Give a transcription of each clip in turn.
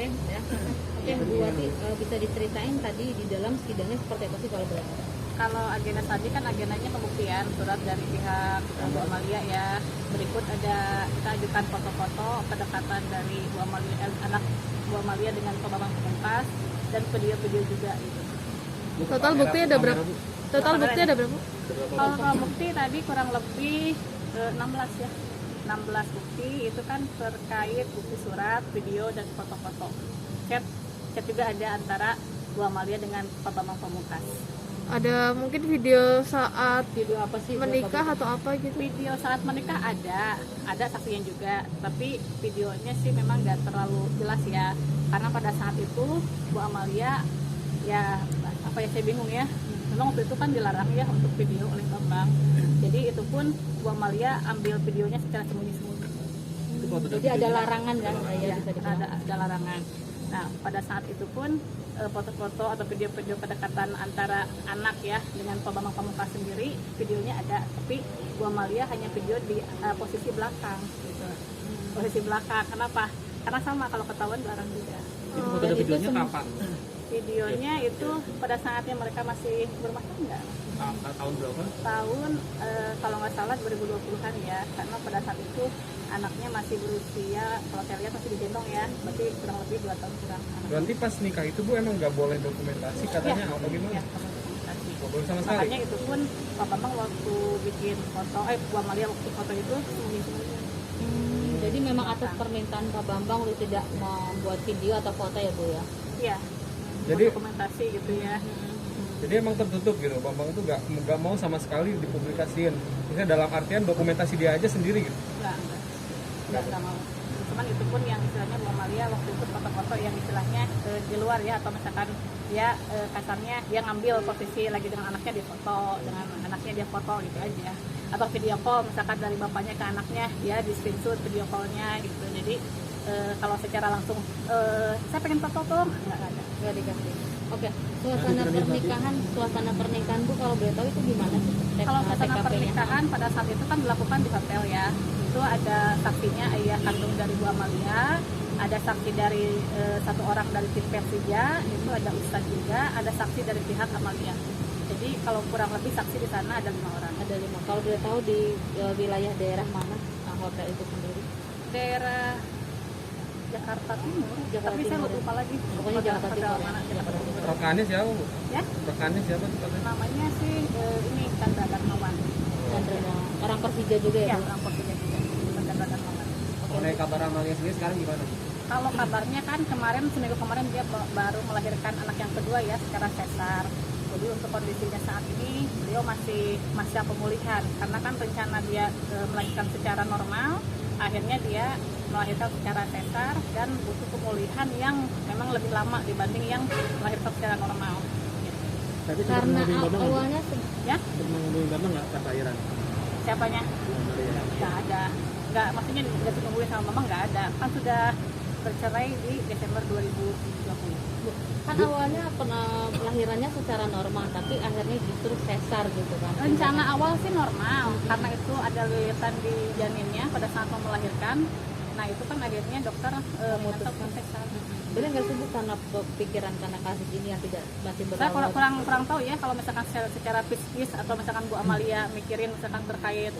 ya. Oke, Bu Wati, bisa diceritain tadi di dalam sidangnya seperti apa sih kalau boleh tahu? Kalau agenda tadi kan agendanya pembuktian surat dari pihak Bu Amalia ya. Berikut ada kita ajukan foto-foto kedekatan dari Bu Amalia, anak Bu Amalia dengan Pak Bambang Pamungkas, dan video-video juga itu. Total bukti ada berapa? Total bukti ada berapa? Kalau bukti tadi kurang lebih 16 ya. 16 bukti itu kan terkait bukti surat, video, dan foto-foto. Chat juga ada antara Bu Amalia dengan Pak Bambang Pamungkas. Ada mungkin video saat Video apa sih? menikah atau apa gitu? Video saat menikah ada saksinya juga, tapi videonya sih memang nggak terlalu jelas ya, karena pada saat itu Bu Amalia ya apa ya, saya bingung ya, memang waktu itu kan dilarang ya untuk video oleh Bambang, jadi itu pun Bu Amalia ambil videonya secara sembunyi-sembunyi. Jadi ada larangan kan? Ya, Bisa dibilang. ada larangan. Nah, pada saat itu pun foto-foto atau video-video kedekatan antara anak ya dengan Pak Bambang Pamungkas sendiri, videonya ada, tapi Bu Amalia hanya video di posisi belakang gitu. Posisi belakang. Kenapa? Karena sama, kalau ketahuan dilarang juga. Itu foto dan videonya kapan? Videonya itu pada saatnya mereka masih berumah tangga. Tahun berapa? Tahun kalau nggak salah 2020-an ya, karena pada saat itu anaknya masih berusia, kalau saya lihat masih digendong ya, berarti kurang lebih 2 tahun kurang. Berarti pas nikah itu Bu emang nggak boleh dokumentasi katanya apa gimana? Ya, dokumentasi. Nggak boleh sama sekali? Makanya itu pun Pak Bambang waktu bikin foto, Bu Amalia waktu foto itu sembunyi-sembunyi. Jadi memang atas permintaan Pak Bambang lu tidak membuat video atau foto ya Bu ya? Iya. Jadi- dokumentasi gitu ya. Jadi emang tertutup gitu, Bambang itu nggak mau sama sekali dipublikasiin. Misalnya dalam artian dokumentasi dia aja sendiri gitu. Enggak mau. Cuman itu pun yang istilahnya Bu Amalia waktu itu foto-foto yang istilahnya di luar ya, atau misalkan dia kasarnya dia ngambil posisi lagi dengan anaknya di foto, dengan anaknya dia foto gitu aja. Atau video call misalkan dari bapaknya ke anaknya, dia di screenshot video callnya gitu. Jadi kalau secara langsung saya pengen foto tuh nggak dikasih. Oke, suasana pernikahan Bu kalau boleh tahu itu gimana sih? Kalau suasana TKP-nya? pernikahan pada saat itu kan dilakukan di hotel ya. Itu ada saksinya ayah kandung dari Bu Amalia, ada saksi dari satu orang dari tim Persija, itu ada ustadz juga, ada saksi dari pihak Amalia. Jadi kalau kurang lebih saksi di sana ada 5 orang. Ada 5. Kalau boleh tahu di wilayah daerah mana hotel itu sendiri? Daerah Jakarta Timur, Jakarta tapi saya Timur. lupa lagi. Pokoknya hotel Jakarta Timur. mana, Jakarta Timur. Rekannya siapa Bu? Ya, Rekannya siapa tuh katanya? namanya sih ini Chandra Darmawan. Chandra, orang Persija juga ya Ya, Bu? orang Persija juga. Chandra Darmawan. Mengenai kabar Amalia sendiri sekarang gimana? Kalau kabarnya kan kemarin, seminggu kemarin dia baru melahirkan anak yang kedua ya secara sesar. Jadi untuk kondisinya saat ini beliau masih masa pemulihan, karena kan rencana dia melahirkan secara normal, akhirnya dia melahirkan secara sesar dan butuh pemulihan yang memang lebih lama dibanding yang melahirkan secara normal. Gitu. Tapi Karena awalnya Ya, pernah ngomongin Bambang nggak pas lahiran? siapanya? Nggak ada. Nggak, maksudnya nggak ditungguin sama mama, nggak ada. Kan sudah bercerai di Desember 2020. kan awalnya pelahirannya secara normal, tapi akhirnya justru sesar gitu kan? Rencana awal sih normal, karena itu ada lilitan di janinnya pada saat mau melahirkan. Nah itu kan akhirnya dokter memutuskan sesar. Boleh nggak sih Bu, karena pikiran karena kasus ini yang tidak masih Saya berawal? kurang tahu ya kalau misalkan secara psikis atau misalkan Bu Amalia mikirin misalkan terkait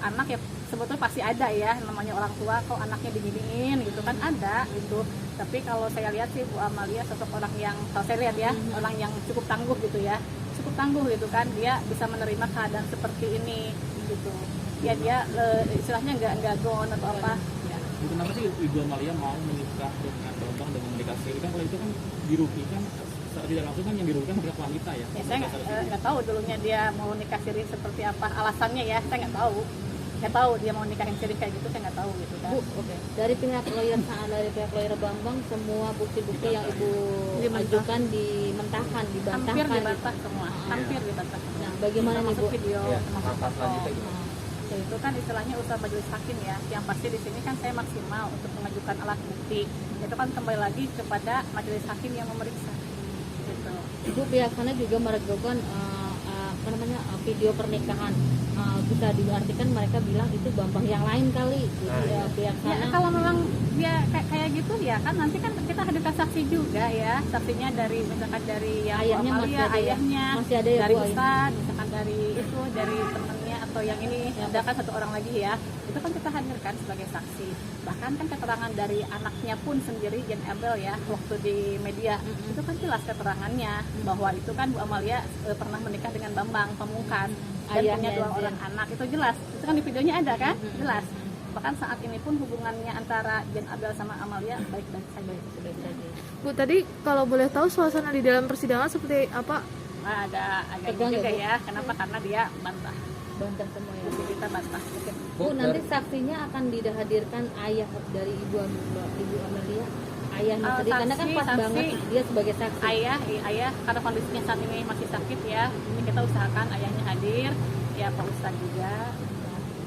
anak ya, sebetulnya pasti ada ya, namanya orang tua kok anaknya diginiin gitu kan, ada gitu. Tapi kalau saya lihat sih Bu Amalia sosok orang yang, kalau saya lihat ya, orang yang cukup tangguh gitu ya, cukup tangguh gitu kan, dia bisa menerima keadaan seperti ini gitu ya. Dia istilahnya nggak down atau apa ya. Kenapa sih Ibu Amalia mau menikah dengan Bambang dengan menikah siri? Kan kalau itu kan dirugikan, secara tidak langsung kan yang dirugikan pihak wanita ya. Ya saya nggak tahu dulunya dia mau nikah siri seperti apa alasannya ya, saya nggak tahu. Nggak tahu dia mau nikahin siri kayak gitu, saya nggak tahu gitu kan. Bu, oke. Dari pihak lawyer Bambang, semua bukti-bukti yang Ibu Dibantah. ajukan dibantahkan Hampir gitu. dibantah semua, hampir dibantah semua. Nah, bagaimana nih Bu? Termasuk video, Ya, termasuk langkah foto. selanjutnya gimana? Ya, itu kan istilahnya usaha majelis hakim ya. Yang pasti di sini kan saya maksimal untuk mengajukan alat bukti. Itu kan kembali lagi kepada majelis hakim yang memeriksa. Gitu. Ibu pihak sana juga meragukan video pernikahan bisa diartikan mereka bilang itu Bambang yang lain kali. Jadi pihak Ya sana kalau memang dia kayak gitu ya kan nanti kan kita hadirkan saksi juga ya, saksinya dari misalkan dari yang Ayahnya Bu masih Amalia, ada ya? ayahnya, Masih ada ya, dari Bu, ayahnya? Ustadz, misalkan dari itu dari temennya atau yang ini ada kan satu orang lagi ya, itu kan kita hadirkan sebagai saksi. Bahkan kan keterangan dari anaknya pun sendiri Jen Abel ya waktu di media itu kan jelas keterangannya bahwa itu kan Bu Amalia pernah menikah dengan Bambang Pamungkas dan Ayahnya punya 2 Jen. orang anak, itu jelas, itu kan di videonya ada kan, jelas. Bahkan saat ini pun hubungannya antara Jen Abel sama Amalia baik-baik saja. Bu, tadi kalau boleh tahu suasana di dalam persidangan seperti apa? Nah, ada Tegang juga ya, Bu? ya, kenapa? Karena dia bantah, bantah semua ya. jadi kita bantah. Bu, nanti saksinya akan dihadirkan ayah dari Ibu Amelia, ayahnya Oh, tadi karena kan saksi, pas saksi. banget dia sebagai saksi. Ayah karena kondisinya saat ini masih sakit ya, ini kita usahakan ayahnya hadir, ya Pak Ustadz juga.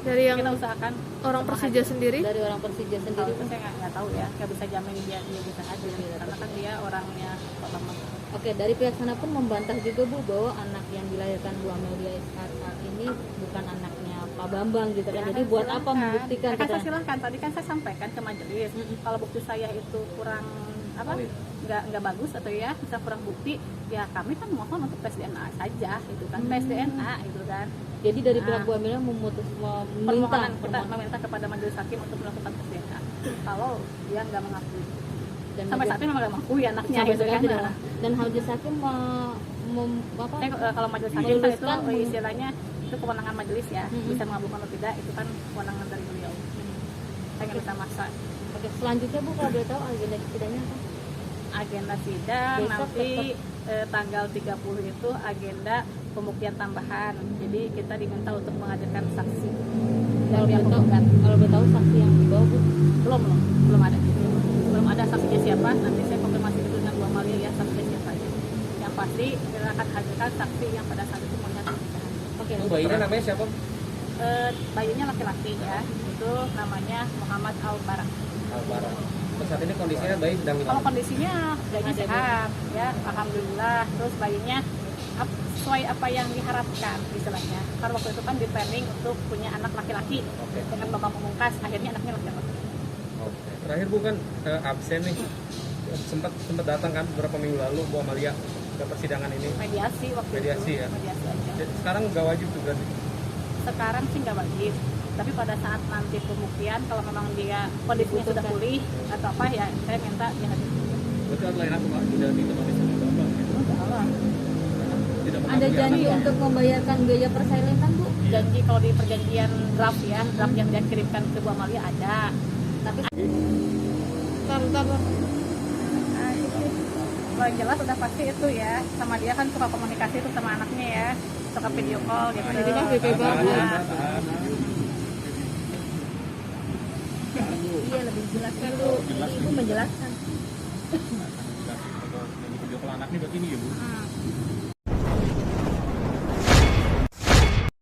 Dari yang Kita usahakan orang semua Persija hadir. sendiri? Dari orang Persija Kalau sendiri. itu saya nggak tahu ya, nggak bisa jamin dia bisa hadir, karena kan dia orangnya Pak Bambang. Oke, dari pihak sana pun membantah juga Bu bahwa anak yang dilahirkan Bu Amelia saat ini bukan anaknya Pak Bambang gitu kan. Jadi buat apa membuktikan Kan saya kita? silahkan, tadi kan saya sampaikan ke majelis, kalau bukti saya itu kurang apa, nggak bagus atau ya bisa kurang bukti, ya kami kan mohon untuk tes DNA saja, gitu kan, tes DNA itu kan. Jadi dari pihak Bu Amelia meminta Permohonan kita meminta kepada majelis hakim untuk melakukan tes DNA. Kalau dia nggak mengakui, dan sampai saat ini memang nggak mengakui anaknya, sampai gitu kan. sekarang tidak. Dan majelis hakim apa? Kalau majelis hakim kan itu Meluluskan, istilahnya itu kewenangan majelis ya, bisa mengabulkan atau tidak itu kan kewenangan dari beliau. Saya nggak bisa maksa. Oke, selanjutnya Bu kalau boleh tahu agenda sidangnya apa? Agenda sidang Besok nanti tanggal 30 itu agenda pembuktian tambahan. Jadi kita diminta untuk menghadirkan saksi dari Kalau pihak boleh tahu, penggugat. kalau boleh tahu saksi yang dibawa Bu? Belum ada. Belum ada saksinya siapa. Nanti saya konfirmasi itu dengan Bu Amalia ya saksinya siapa aja. Yang pasti kita akan hadirkan saksi yang pada saat itu melihat pernikahan. Oke. Oh, bayinya namanya siapa? Bayinya laki-laki ya. Itu namanya Muhammad Al-Barak. Albara. Saat ini kondisinya baik, sedang Kalau kondisinya bayinya sehat ya, alhamdulillah. Terus bayinya sesuai apa yang diharapkan istilahnya. Karena waktu itu kan di planning untuk punya anak laki-laki dengan Bambang Pamungkas, akhirnya anaknya laki-laki. Oke. Terakhir Bu kan absen nih. Sempat datang kan beberapa minggu lalu Bu Amalia ke persidangan ini. Mediasi waktu Mediasi itu. ya? Mediasi aja. Jadi sekarang nggak wajib tuh berarti. Sekarang sih nggak wajib. Tapi pada saat nanti pembuktian, kalau memang dia kondisinya sudah pulih atau apa ya, saya minta dia hadir. Berarti lain aku Pak, tidak ditemukan sama Bambang gitu. Tidak Ada mengakui janji anaknya. untuk membayarkan biaya persalinan Bu? Janji kalau di perjanjian draft ya, draft yang dia kirimkan ke Bu Amalia ada. Tapi Bentar. Kalau yang jelas udah pasti itu ya, sama dia kan suka komunikasi tuh sama anaknya ya, suka video call gitu. Jadi kan BP banget. iya lebih jelas kan Bu. Ibu menjelaskan. Jadi video call anaknya berarti ini ya Bu.